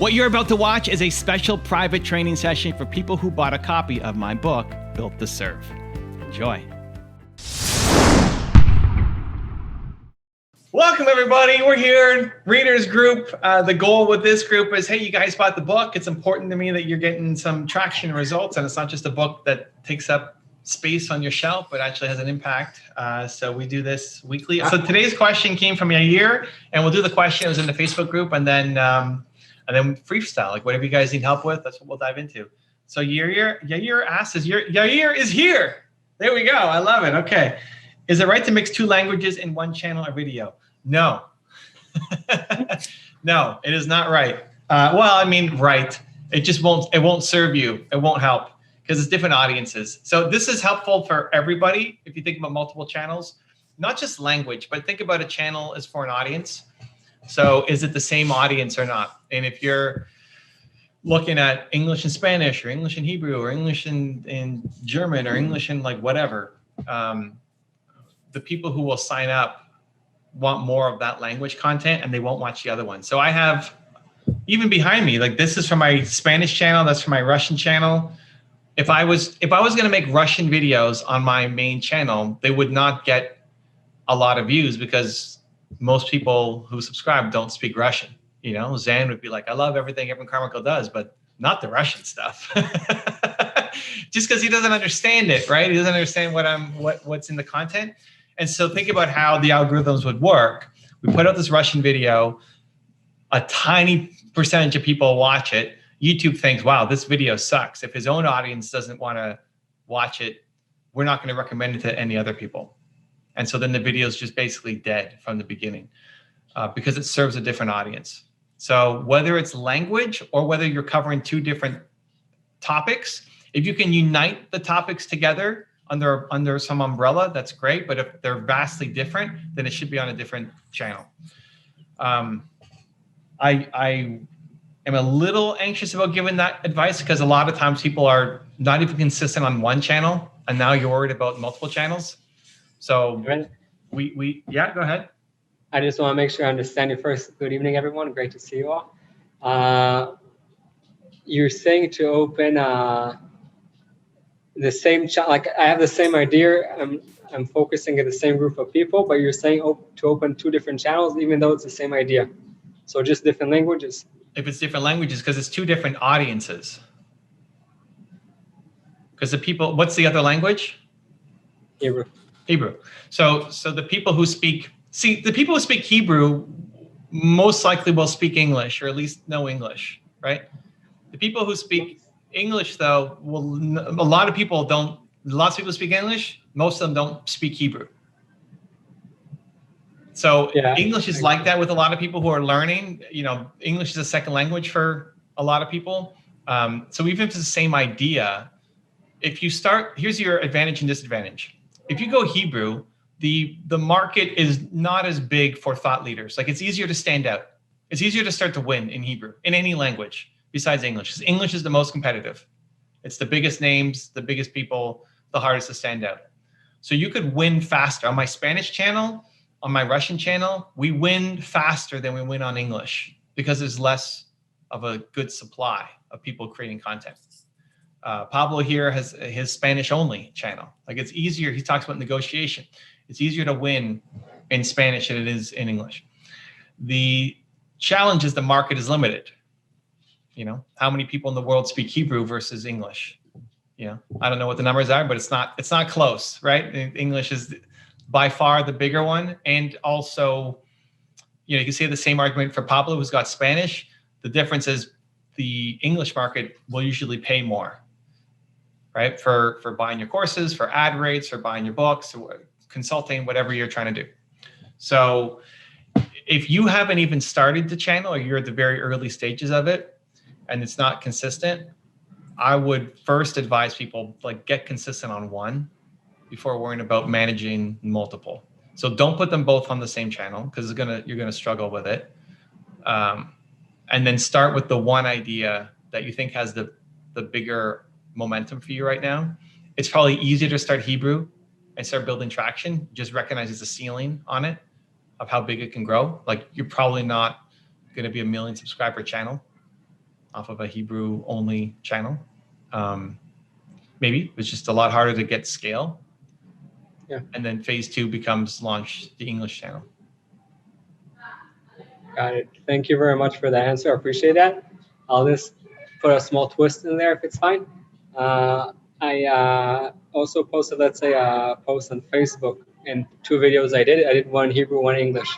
What you're about to watch is a special private training session for people who bought a copy of my book, Built to Serve. Enjoy. Welcome, everybody. We're here, readers group. The goal with this group is, hey, you guys bought the book. It's important to me that you're getting some traction and results, and it's not just a book that takes up space on your shelf, but actually has an impact. So we do this weekly. So today's question came from Yair, and we'll do the question. It was in the Facebook group, and then freestyle, like whatever you guys need help with, that's what we'll dive into. So Yair asks, Yair is here. There we go. I love it. Okay. Is it right to mix two languages in one channel or video? No. No, it is not right. Well, I mean, right. It just won't serve you. It won't help because it's different audiences. So this is helpful for everybody. If you think about multiple channels, not just language, but think about a channel as for an audience. So is it the same audience or not? And if you're looking at English and Spanish or English and Hebrew or English in German or English in like whatever, the people who will sign up want more of that language content and they won't watch the other one. So I have, even behind me, like this is from my Spanish channel, that's from my Russian channel. If I was going to make Russian videos on my main channel, they would not get a lot of views because most people who subscribe don't speak Russian. You know, Zan would be like, I love everything Evan Carmichael does, but not the Russian stuff. Just because he doesn't understand it, right? He doesn't understand what's in the content. And so think about how the algorithms would work. We put out this Russian video, a tiny percentage of people watch it. YouTube thinks, wow, this video sucks. If his own audience doesn't want to watch it, we're not going to recommend it to any other people. And so then the video is just basically dead from the beginning because it serves a different audience. So whether it's language or whether you're covering two different topics, if you can unite the topics together under some umbrella, that's great. But if they're vastly different, then it should be on a different channel. I am a little anxious about giving that advice because a lot of times people are not even consistent on one channel, and now you're worried about multiple channels. So yeah, go ahead. I just want to make sure I understand you first. Good evening, everyone. Great to see you all. You're saying to open the same channel, like I have the same idea. I'm focusing at the same group of people, but you're saying to open two different channels, even though it's the same idea. So just different languages. If it's different languages, because it's two different audiences. Because the people, what's the other language? Hebrew. Hebrew. So the people who speak, the people who speak Hebrew most likely will speak English or at least know English, right? The people who speak English, though, lots of people speak English. Most of them don't speak Hebrew. So yeah, English is like that with a lot of people who are learning. You know, English is a second language for a lot of people. So even if it's the same idea, if you start, here's your advantage and disadvantage. If you go Hebrew, the market is not as big for thought leaders. Like it's easier to stand out. It's easier to start to win in Hebrew, in any language besides English. Because English is the most competitive. It's the biggest names, the biggest people, the hardest to stand out. So you could win faster. On my Spanish channel, on my Russian channel, we win faster than we win on English because there's less of a good supply of people creating content. Pablo here has his Spanish only channel. Like it's easier. He talks about negotiation. It's easier to win in Spanish than it is in English. The challenge is the market is limited. You know, how many people in the world speak Hebrew versus English? You know, I don't know what the numbers are, but it's not close, right? English is by far the bigger one. And also, you know, you can see the same argument for Pablo, who's got Spanish. The difference is the English market will usually pay more, right? For buying your courses, for ad rates, for buying your books, or consulting, whatever you're trying to do. So if you haven't even started the channel or you're at the very early stages of it and it's not consistent, I would first advise people like get consistent on one before worrying about managing multiple. So don't put them both on the same channel because you're gonna struggle with it. And then start with the one idea that you think has the bigger momentum for you right now. It's probably easier to start Hebrew and start building traction. Just recognize there's a ceiling on it of how big it can grow. Like you're probably not going to be a 1 million subscriber channel. off of a Hebrew only channel. Maybe it's just a lot harder to get scale. Yeah. And then phase 2 becomes launch the English channel. Got it. Thank you very much for that answer. I appreciate that. I'll just put a small twist in there if it's fine. I also posted, let's say, a post on Facebook, and 2 videos I did one Hebrew, one English.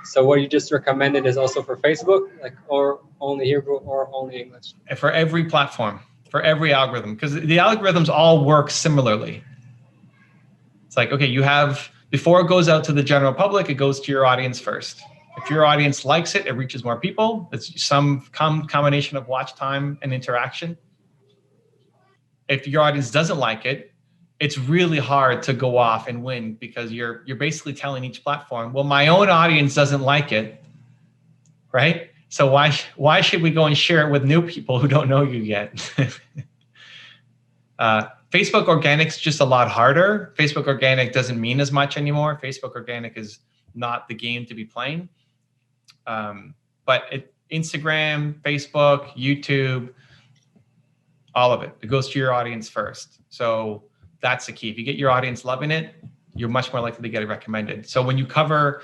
So what you just recommended is also for Facebook, like, or only Hebrew or only English? And for every platform, for every algorithm, because the algorithms all work similarly. It's like, okay, you have, before it goes out to the general public, it goes to your audience first. If your audience likes it, it reaches more people. It's some combination of watch time and interaction. If your audience doesn't like it, it's really hard to go off and win, because you're basically telling each platform, well, my own audience doesn't like it, right? So why should we go and share it with new people who don't know you yet? Facebook organic's just a lot harder. Facebook organic doesn't mean as much anymore. Facebook organic is not the game to be playing. But Instagram, Facebook, YouTube, all of it, it goes to your audience first. So that's the key. If you get your audience loving it, you're much more likely to get it recommended. So when you cover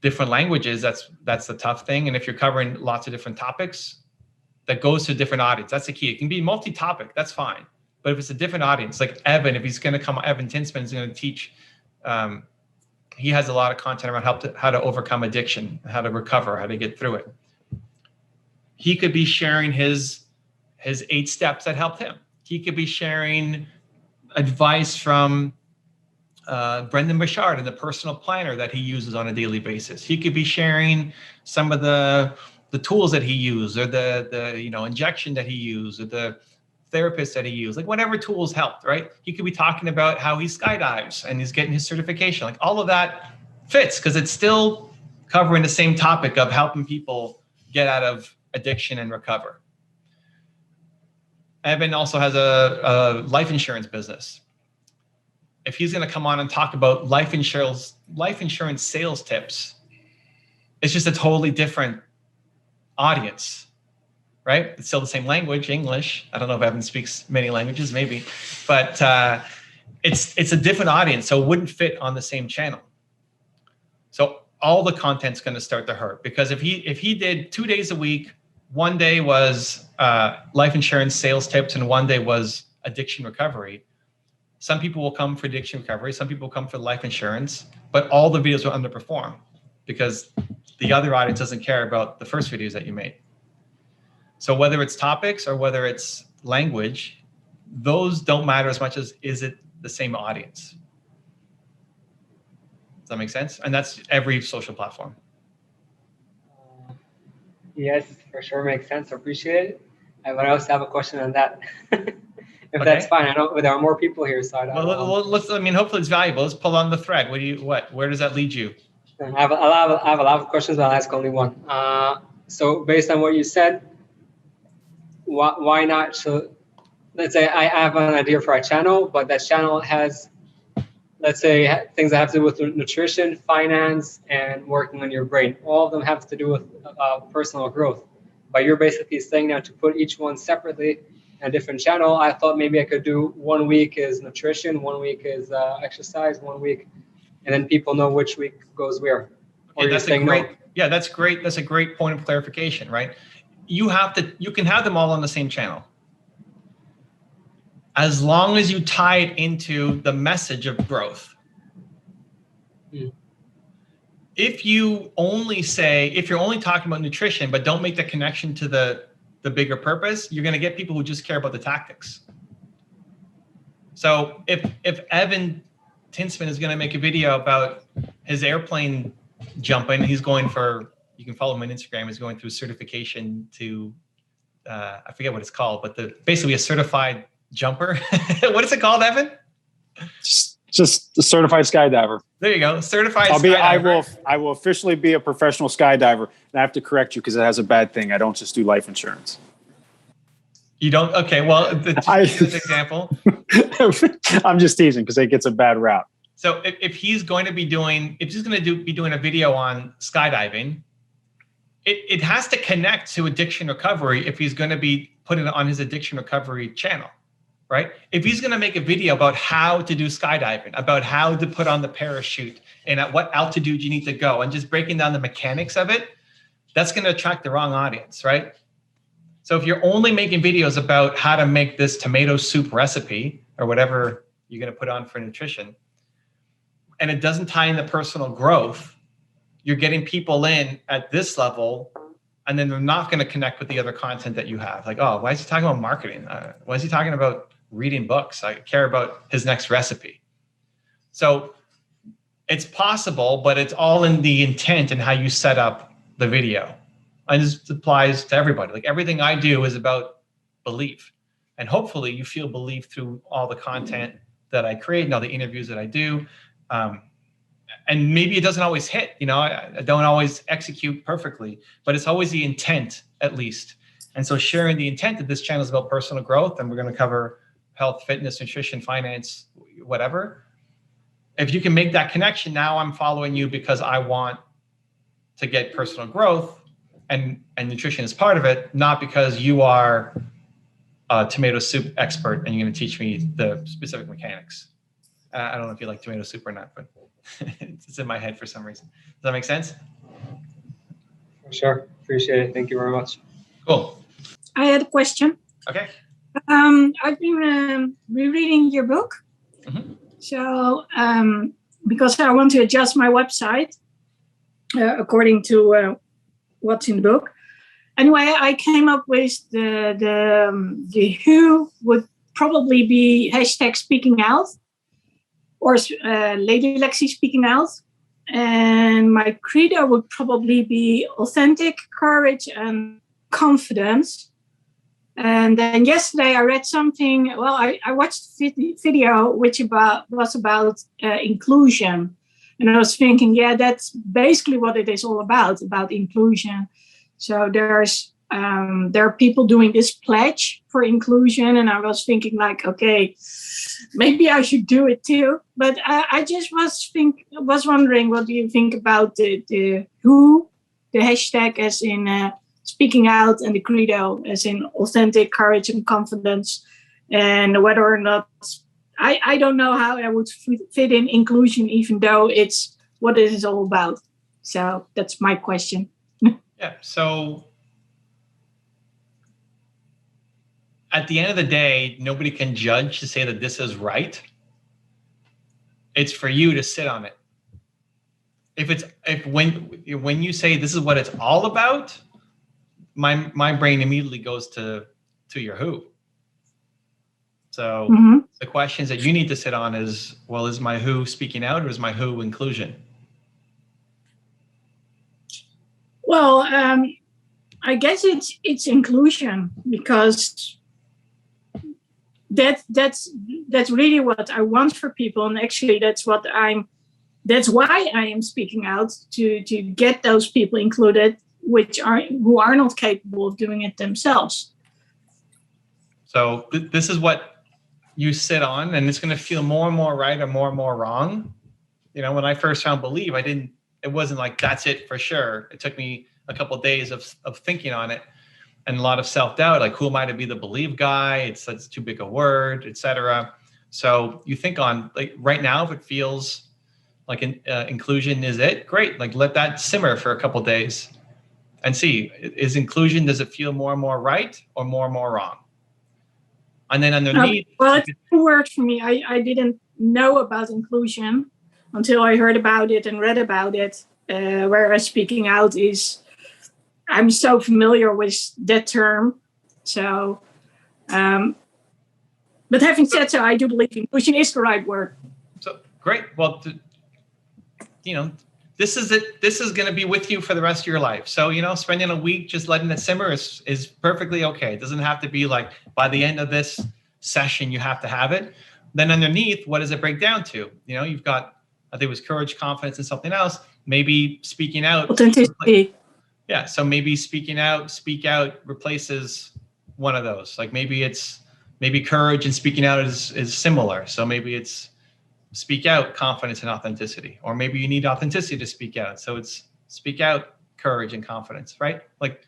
different languages, that's the tough thing. And if you're covering lots of different topics, that goes to a different audience. That's the key. It can be multi-topic, that's fine. But if it's a different audience, like Evan, if he's going to come, Evan Tinsman is going to teach, he has a lot of content around how to overcome addiction, how to recover, how to get through it. He could be sharing his 8 steps that helped him. He could be sharing advice from Brendan Bouchard and the personal planner that he uses on a daily basis. He could be sharing some of the tools that he used, or the injection that he used, or the therapist that he used, like whatever tools helped, right? He could be talking about how he skydives and he's getting his certification. Like all of that fits, because it's still covering the same topic of helping people get out of addiction and recover. Evan also has a life insurance business. If he's going to come on and talk about life insurance sales tips, it's just a totally different audience, right? It's still the same language, English. I don't know if Evan speaks many languages, maybe, but it's a different audience, so it wouldn't fit on the same channel. So all the content's going to start to hurt, because if he did 2 days a week, one day was life insurance sales tips and one day was addiction recovery, some people will come for addiction recovery, some people will come for life insurance, but all the videos will underperform because the other audience doesn't care about the first videos that you made. So whether it's topics or whether it's language, those don't matter as much as is it the same audience. Does that make sense? And that's every social platform. Yes, for sure makes sense. I appreciate it. But I also have a question on that. If that's fine. I know there are more people here, so I don't know. Well, let's, I mean, hopefully it's valuable. Let's pull on the thread. Where does that lead you? I have a lot of questions, but I'll ask only one. So based on what you said, why not? So let's say I have an idea for a channel, but that channel has, let's say, things that have to do with nutrition, finance, and working on your brain. All of them have to do with personal growth. But you're basically saying now to put each one separately in a different channel. I thought maybe I could do 1 week is nutrition, 1 week is exercise, 1 week, and then people know which week goes where. Okay, that's a great, yeah, that's great. That's a great point of clarification, right? You can have them all on the same channel, as long as you tie it into the message of growth. If you only say, if you're only talking about nutrition, but don't make the connection to the bigger purpose, you're going to get people who just care about the tactics. So if Evan Tinsman is going to make a video about his airplane jumping, he's going for, you can follow him on Instagram, he's going through certification to, I forget what it's called, but basically a certified jumper. What is it called, Evan? Just a certified skydiver. There you go, certified skydiver. I will officially be a professional skydiver, and I have to correct you because it has a bad thing. I don't just do life insurance. You don't? Okay, well, this example. I'm just teasing because it gets a bad rap. So if he's going to be doing, be doing a video on skydiving, it has to connect to addiction recovery if he's going to be putting it on his addiction recovery channel, right? If he's going to make a video about how to do skydiving, about how to put on the parachute and at what altitude you need to go and just breaking down the mechanics of it, that's going to attract the wrong audience, right? So if you're only making videos about how to make this tomato soup recipe or whatever you're going to put on for nutrition, and it doesn't tie into personal growth, you're getting people in at this level, and then they're not going to connect with the other content that you have. Like, oh, why is he talking about marketing? Why is he talking about reading books? I care about his next recipe. So it's possible, but it's all in the intent and how you set up the video. And this applies to everybody. Like everything I do is about belief. And hopefully you feel belief through all the content that I create and all the interviews that I do. And maybe it doesn't always hit, I don't always execute perfectly, but it's always the intent at least. And so sharing the intent that this channel is about personal growth, and we're going to cover health, fitness, nutrition, finance, whatever. If you can make that connection, now I'm following you because I want to get personal growth and nutrition is part of it, not because you are a tomato soup expert and you're going to teach me the specific mechanics. I don't know if you like tomato soup or not, but it's in my head for some reason. Does that make sense? For sure. Appreciate it. Thank you very much. Cool. I had a question. Okay. I've been rereading your book. Mm-hmm. So, because I want to adjust my website according to what's in the book. Anyway, I came up with the who would probably be hashtag speaking out, or Lady Lexi speaking out. And my credo would probably be authentic, courage, and confidence. And then yesterday I read something, I watched a video which was about inclusion. And I was thinking, yeah, that's basically what it is all about inclusion. So there are people doing this pledge for inclusion, and I was thinking like, okay, maybe I should do it too. But I just was wondering, what do you think about the who, the hashtag as in speaking out, and the credo as in authentic, courage, and confidence, and whether or not I don't know how I would fit in inclusion, even though it's what it is all about. So that's my question. Yeah. So at the end of the day, nobody can judge to say that this is right. It's for you to sit on it. When you say this is what it's all about, my brain immediately goes to your who. So The questions that you need to sit on is, well, is my who speaking out, or is my who inclusion? Well, I guess it's inclusion, because that's really what I want for people, and actually that's why I am speaking out to get those people included, who are not capable of doing it themselves. So this is what you sit on, and it's going to feel more and more right or more wrong. When I first found Believe, it wasn't like, that's it for sure. It took me a couple of days of thinking on it, and a lot of self-doubt, like, who am I to be the Believe guy? That's too big a word, etc. So you think on, like, right now, if it feels like inclusion is it, great. Like, let that simmer for a couple of days and see, is inclusion, does it feel more and more right or more wrong? And then underneath. Well, it's a word for me. I didn't know about inclusion until I heard about it and read about it. Whereas speaking out I'm so familiar with that term. So, but having said so, I do believe inclusion is the right word. So great. Well, this is it. This is going to be with you for the rest of your life. So, spending a week just letting it simmer is perfectly okay. It doesn't have to be like, by the end of this session, you have to have it. Then underneath, what does it break down to? You've got, I think it was courage, confidence, and something else. Maybe speaking out. Authenticity. Yeah. So maybe speak out replaces one of those. Like maybe courage and speaking out is similar. So maybe it's speak out, confidence, and authenticity. Or maybe you need authenticity to speak out. So it's speak out, courage and confidence, right? Like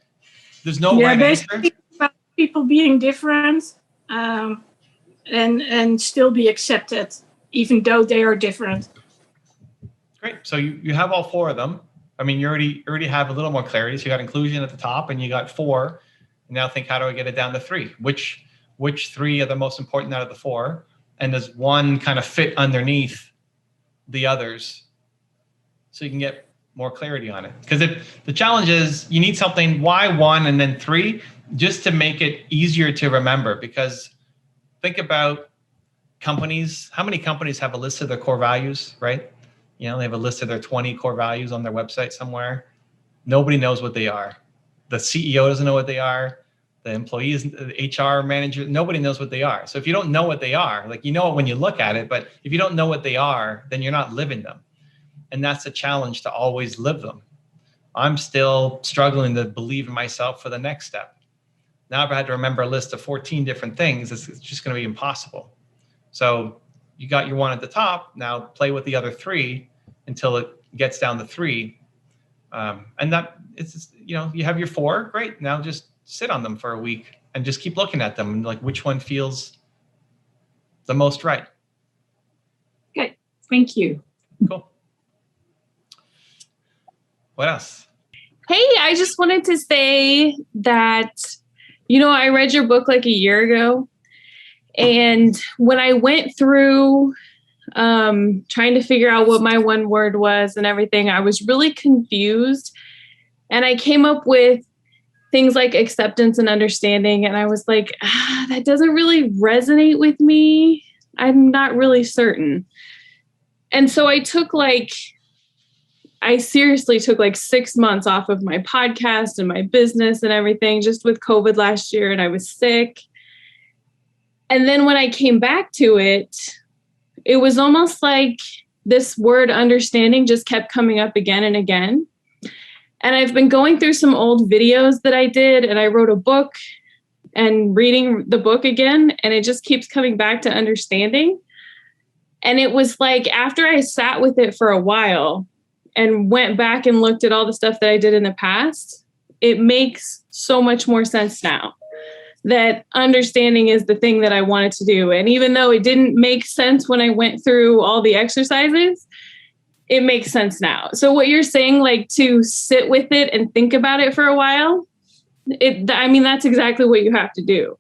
there's no Yeah, right basically answer. about people being different, and still be accepted, even though they are different. Great. So you have all 4 of them. I mean, you already have a little more clarity. So you got inclusion at the top, and you got 4. Now think, how do I get it down to 3? Which 3 are the most important out of the 4? And does one kind of fit underneath the others, so you can get more clarity on it? Because the challenge is you need something, why 1 and then 3, just to make it easier to remember. Because think about companies. How many companies have a list of their core values, right? They have a list of their 20 core values on their website somewhere. Nobody knows what they are. The CEO doesn't know what they are. The employees, the HR manager, nobody knows what they are. So if you don't know what they are, like, you know it when you look at it, but if you don't know what they are, then you're not living them. And that's a challenge, to always live them. I'm still struggling to believe in myself for the next step. Now, if I had to remember a list of 14 different things, it's just going to be impossible. So you got your 1 at the top. Now play with the other 3 until it gets down to 3. And that it's just, you have your 4. Great. Now just sit on them for a week and just keep looking at them and like which one feels the most right. Okay, thank you. Cool. What else? Hey, I just wanted to say that, I read your book like a year ago. And when I went through trying to figure out what my one word was and everything, I was really confused. And I came up with things like acceptance and understanding. And I was like, that doesn't really resonate with me. I'm not really certain. And so I seriously took like 6 months off of my podcast and my business and everything, just with COVID last year. And I was sick. And then when I came back to it, it was almost like this word understanding just kept coming up again and again. And I've been going through some old videos that I did, and I wrote a book and reading the book again, and it just keeps coming back to understanding. And it was like after I sat with it for a while and went back and looked at all the stuff that I did in the past, it makes so much more sense now. That understanding is the thing that I wanted to do. And even though it didn't make sense when I went through all the exercises, it makes sense now. So what you're saying, like to sit with it and think about it for a while, that's exactly what you have to do.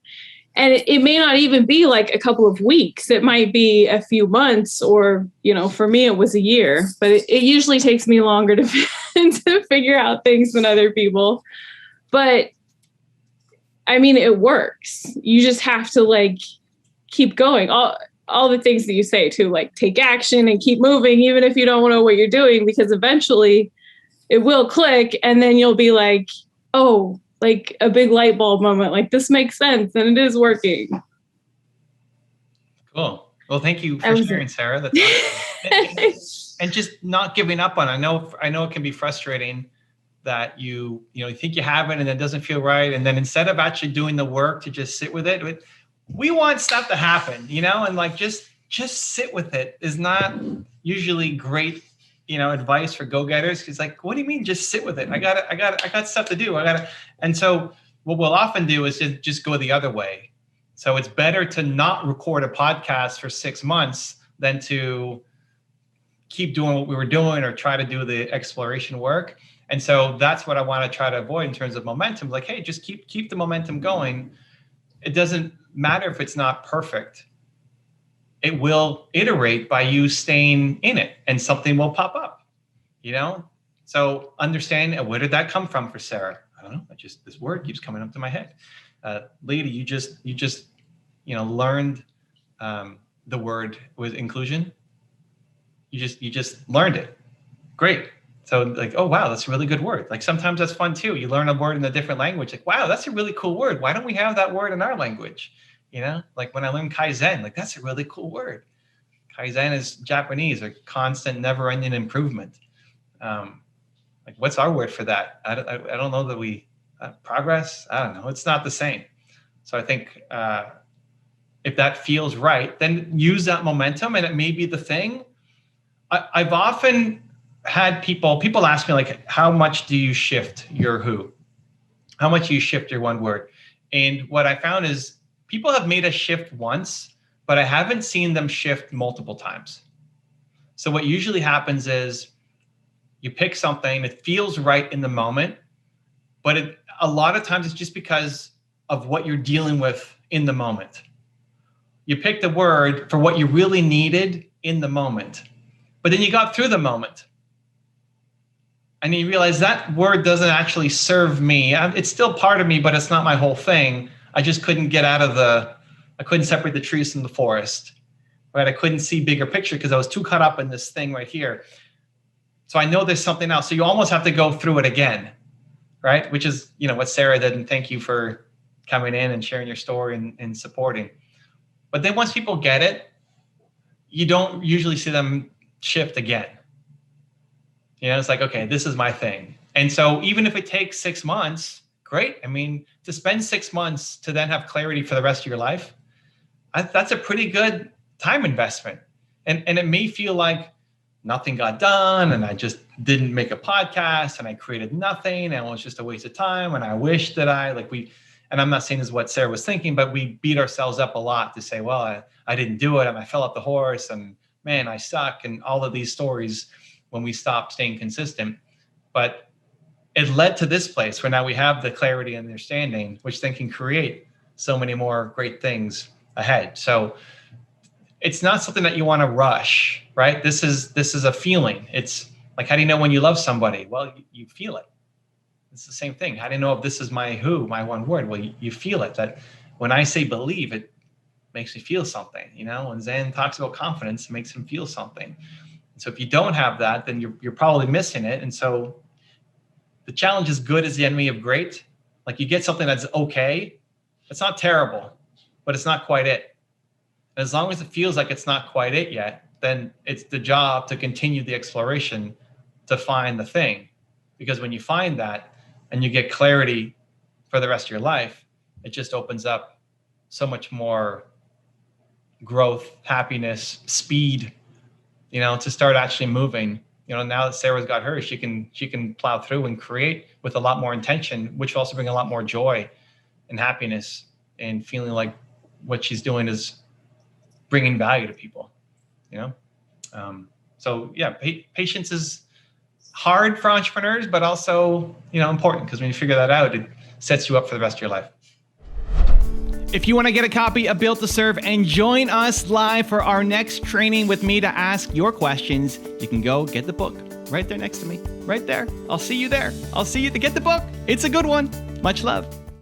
And it may not even be like a couple of weeks. It might be a few months, or, for me, it was a year, but it usually takes me longer to figure out things than other people. But it works. You just have to keep going. All the things that you say too, like take action and keep moving, even if you don't know what you're doing, because eventually it will click. And then you'll be like, oh, like a big light bulb moment. Like this makes sense. And it is working. Cool. Well, thank you for sharing, Sarah. That's awesome. and just not giving up on it. I know it can be frustrating that you think you have it and it doesn't feel right. And then instead of actually doing the work to just sit with it, we want stuff to happen, and like just sit with it is not usually great, advice for go-getters. It's like, what do you mean just sit with it? I got stuff to do. And so what we'll often do is just go the other way. So it's better to not record a podcast for 6 months than to keep doing what we were doing or try to do the exploration work. And so that's what I want to try to avoid in terms of momentum. Like, hey, just keep the momentum going. It doesn't matter if it's not perfect. It will iterate by you staying in it, and something will pop up, So understand, where did that come from for Sarah? I don't know. This word keeps coming up to my head. Lady, you just learned the word with inclusion. You just learned it. Great. So like, oh, wow, that's a really good word. Like sometimes that's fun too. You learn a word in a different language. Like, wow, that's a really cool word. Why don't we have that word in our language? Like when I learned Kaizen, like that's a really cool word. Kaizen is Japanese, or constant, never-ending improvement. Like what's our word for that? I don't know that we, progress. I don't know. It's not the same. So I think if that feels right, then use that momentum, and it may be the thing. I've often had people ask me, like, how much do you shift your who? How much do you shift your one word? And what I found is people have made a shift once, but I haven't seen them shift multiple times. So what usually happens is you pick something, it feels right in the moment, but a lot of times it's just because of what you're dealing with in the moment. You picked the word for what you really needed in the moment, but then you got through the moment. And you realize that word doesn't actually serve me. It's still part of me, but it's not my whole thing. I just couldn't get out of I couldn't separate the trees from the forest, right? I couldn't see bigger picture because I was too caught up in this thing right here. So I know there's something else. So you almost have to go through it again, right? Which is, what Sarah did. And thank you for coming in and sharing your story and supporting. But then once people get it, you don't usually see them shift again. It's like, okay, this is my thing. And so even if it takes 6 months, great. I mean, to spend 6 months to then have clarity for the rest of your life, that's a pretty good time investment. And it may feel like nothing got done and I just didn't make a podcast and I created nothing and it was just a waste of time. And I wish that and I'm not saying this is what Sarah was thinking, but we beat ourselves up a lot to say, well, I didn't do it and I fell off the horse and man, I suck, and all of these stories when we stopped staying consistent. But it led to this place where now we have the clarity and understanding, which then can create so many more great things ahead. So it's not something that you want to rush, right? This is a feeling. It's like, how do you know when you love somebody? Well, you feel it. It's the same thing. How do you know if this is my one word? Well, you feel it. That when I say believe, it makes me feel something. When Zen talks about confidence, it makes him feel something. And so if you don't have that, then you're probably missing it. And so the challenge is good is the enemy of great. Like you get something that's okay. It's not terrible, but it's not quite it. And as long as it feels like it's not quite it yet, then it's the job to continue the exploration to find the thing. Because when you find that and you get clarity for the rest of your life, it just opens up so much more growth, happiness, speed, to start actually moving. Now that Sarah's got hers, she can plow through and create with a lot more intention, which will also bring a lot more joy and happiness and feeling like what she's doing is bringing value to people, So yeah, patience is hard for entrepreneurs, but also, important because when you figure that out, it sets you up for the rest of your life. If you want to get a copy of Built to Serve and join us live for our next training with me to ask your questions, you can go get the book right there next to me, right there. I'll see you there. I'll see you to get the book. It's a good one. Much love.